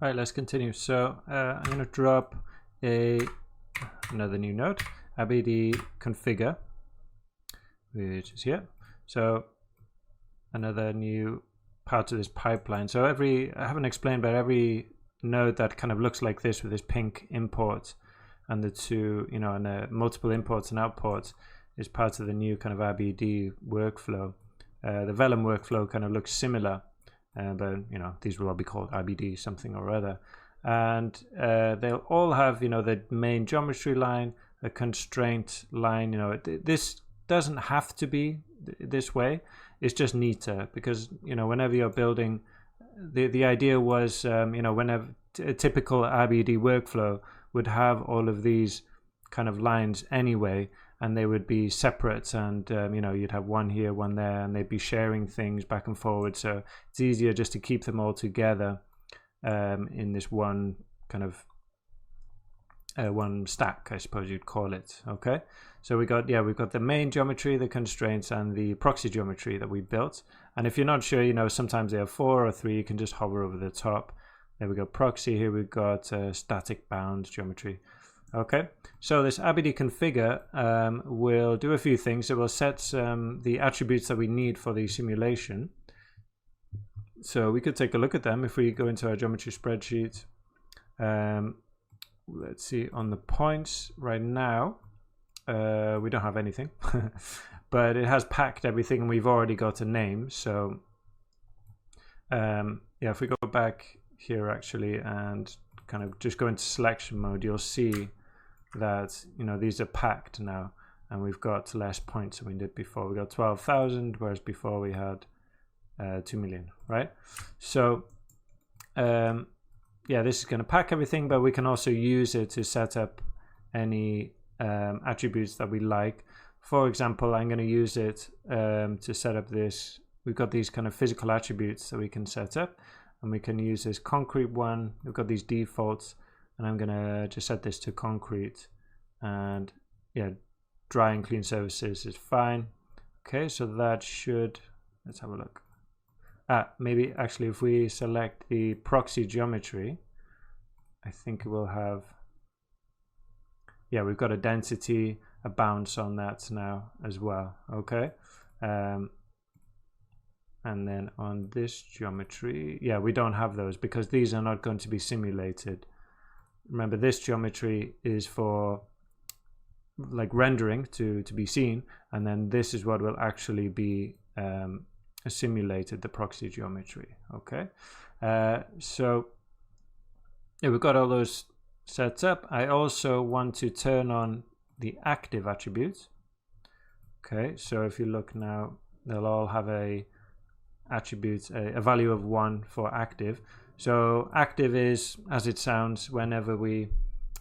All right, let's continue. So I'm going to drop another new node, abd configure, which is here. So another new part of this pipeline. So I haven't explained, but every node that kind of looks like this with this pink import and the two, and the multiple imports and outports is part of the new kind of RBD workflow. The Vellum workflow kind of looks similar, but these will all be called RBD something or other, and they'll all have the main geometry line, a constraint line. This doesn't have to be this way. It's just neater because whenever you're building, the idea was whenever a typical RBD workflow would have all of these kind of lines anyway, and they would be separate, and you'd have one here, one there, and they'd be sharing things back and forward. So it's easier just to keep them all together in this one kind of one stack, I suppose you'd call it. Okay, so we've got the main geometry, the constraints, and the proxy geometry that we built. And if you're not sure, sometimes they have 4 or 3, you can just hover over the top. There we go, proxy. Here we've got static bound geometry. Okay, so this abd configure will do a few things. It will set the attributes that we need for the simulation. So we could take a look at them if we go into our geometry spreadsheet. Let's see, on the points right now, we don't have anything, but it has packed everything and we've already got a name. So yeah, if we go back here actually and kind of just go into selection mode, you'll see that these are packed now and we've got less points than we did before. We got 12,000, whereas before we had 2 million, right? So yeah, this is going to pack everything, but we can also use it to set up any attributes that we like. For example, I'm going to use it to set up this. We've got these kind of physical attributes that we can set up, and we can use this concrete one. We've got these defaults, and I'm going to just set this to concrete, and yeah, dry and clean surfaces is fine. Okay, so that should, let's have a look. Maybe actually if we select the proxy geometry, I think it will have, yeah, we've got a density, a bounce on that now as well. Okay, and then on this geometry, yeah, we don't have those because these are not going to be simulated. Remember, this geometry is for like rendering to be seen, and then this is what will actually be simulated, the proxy geometry. Okay, so yeah, we've got all those set up. I also want to turn on the active attributes. Okay, so if you look now, they'll all have a attribute, a value of 1 for active. So active is, as it sounds, whenever we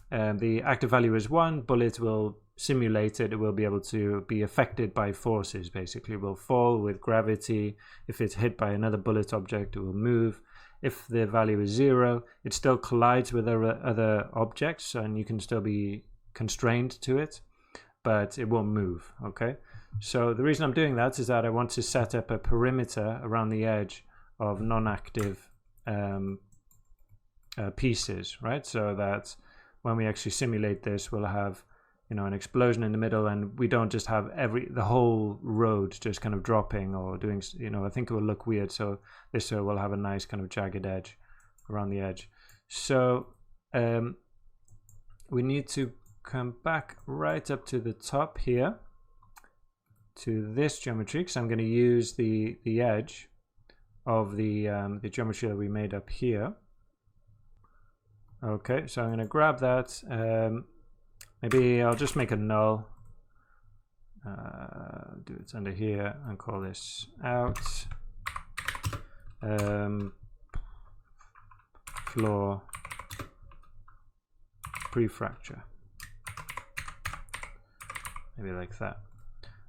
the active value is 1, bullet will simulate it. It will be able to be affected by forces. Basically, it will fall with gravity. If it's hit by another bullet object, it will move. If the value is 0, it still collides with other objects, and you can still be constrained to it, but it won't move. Okay, so the reason I'm doing that is that I want to set up a perimeter around the edge of non-active pieces, right? So that when we actually simulate this, we'll have an explosion in the middle, and we don't just have the whole road just kind of dropping or doing, I think it will look weird. So this will have a nice kind of jagged edge around the edge. So we need to come back right up to the top here to this geometry, because I'm going to use the edge of the geometry that we made up here. Okay, so I'm going to grab that. Maybe I'll just make a null, do it under here and call this out, floor pre-fracture, maybe like that.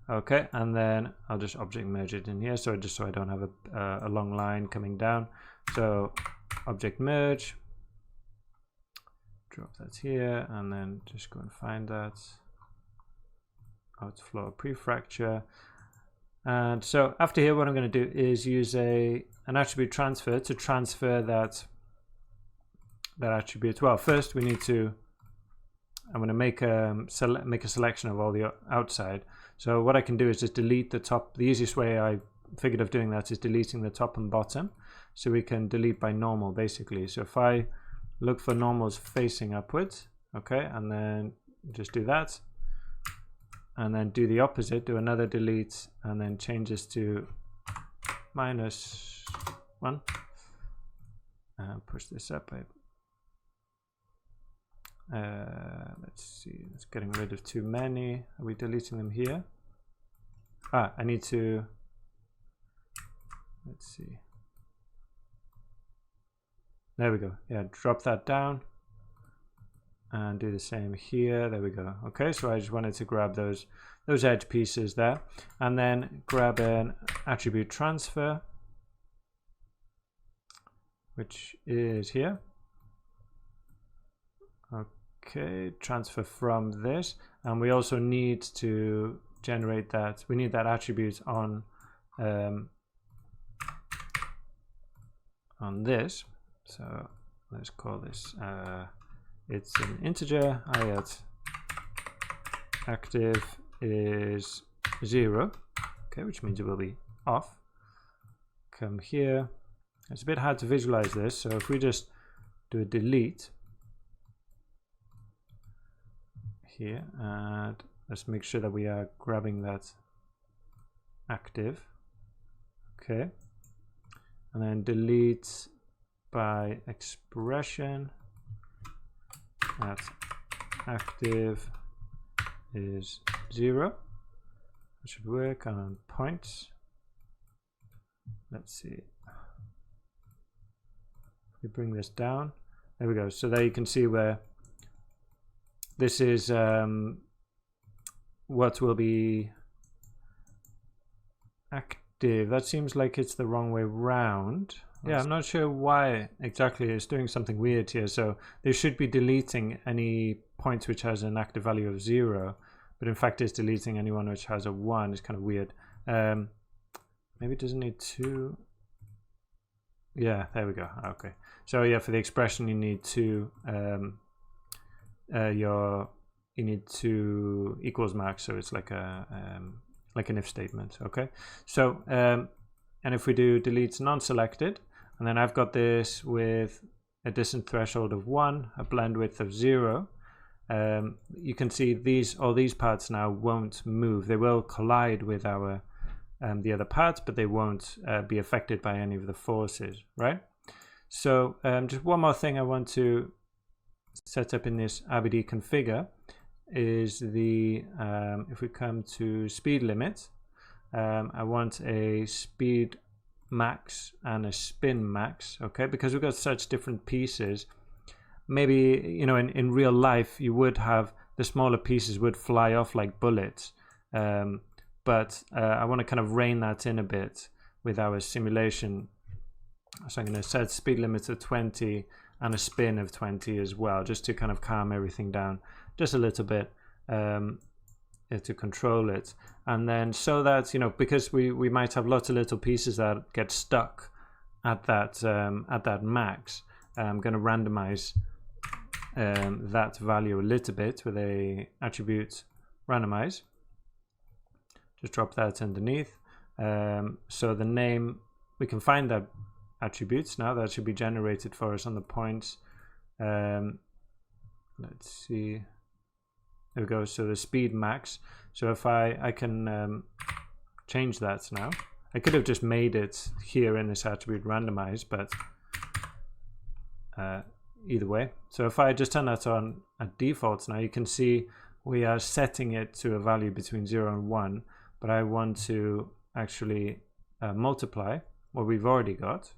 Okay, and then I'll just object merge it in here, so just so I don't have a long line coming down. So object merge, drop that here, and then just go and find that out floor pre-fracture. And so after here, what I'm going to do is use an attribute transfer to transfer that that attribute? Well, first we need to, I'm going to make a selection of all the outside. So what I can do is just delete the top. The easiest way I figured of doing that is deleting the top and bottom. So we can delete by normal basically. So if I look for normals facing upwards, okay, and then just do that, and then do the opposite, do another delete, and then change this to -1, and push this up by let's see, it's getting rid of too many. Are we deleting them here? I need to, let's see, there we go. Yeah, drop that down and do the same here. There we go. Okay, so I just wanted to grab those edge pieces there, and then grab an attribute transfer, which is here. Okay, transfer from this, and we also need to generate that. We need that attribute on this. So let's call this. It's an integer. Ayat active is 0. Okay, which means it will be off. Come here. It's a bit hard to visualize this, so if we just do a delete here, and let's make sure that we are grabbing that active. Okay, and then delete by expression at active is 0. That should work on points. Let's see. We bring this down. There we go. So there you can see where this is what will be active. That seems like it's the wrong way round. Yeah, I'm not sure why exactly. It's doing something weird here. So they should be deleting any point which has an active value of 0, but in fact it's deleting anyone which has a 1. It's kind of weird. Maybe it doesn't need 2. Yeah, there we go. Okay. So yeah, for the expression you need 2. You need 2 equals marks, so it's like a like an if statement. Okay. So and if we do delete non-selected, and then I've got this with a distance threshold of 1, a blend width of 0. You can see all these parts now won't move. They will collide with our the other parts, but they won't be affected by any of the forces, right? So just one more thing I want to set up in this RBD configure is the if we come to speed limit, I want a speed max and a spin max. Okay, because we've got such different pieces. Maybe, you know, in real life you would have the smaller pieces would fly off like bullets, but I want to kind of rein that in a bit with our simulation. So I'm going to set speed limit to 20 and a spin of 20 as well, just to kind of calm everything down just a little bit, to control it. And then so that, you know, because we might have lots of little pieces that get stuck at that max, I'm going to randomize that value a little bit with a attribute randomize. Just drop that underneath. So the name, we can find that attributes now. That should be generated for us on the points. Let's see. There we go. So the speed max. So if I can change that now. I could have just made it here in this attribute randomize, but either way. So if I just turn that on at default now, you can see we are setting it to a value between 0 and 1, but I want to actually multiply what we've already got.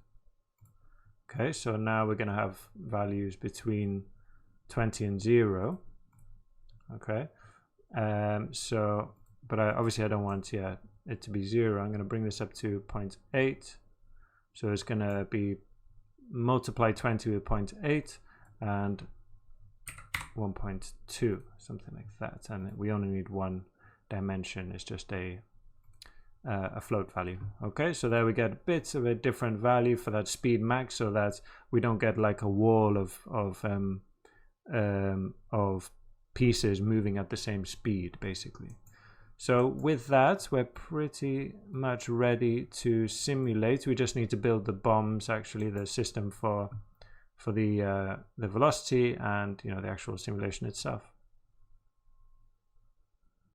Okay, so now we're going to have values between 20 and 0. Okay, so, but obviously I don't want it to be 0. I'm going to bring this up to 0.8. So it's going to be multiply 20 with 0.8 and 1.2, something like that. And we only need one dimension. It's just a a float value. Okay, so there we get a bit of a different value for that speed max, so that we don't get like a wall of pieces moving at the same speed, basically. So with that, we're pretty much ready to simulate. We just need to build the bombs, actually, the system for the velocity and, you know, the actual simulation itself.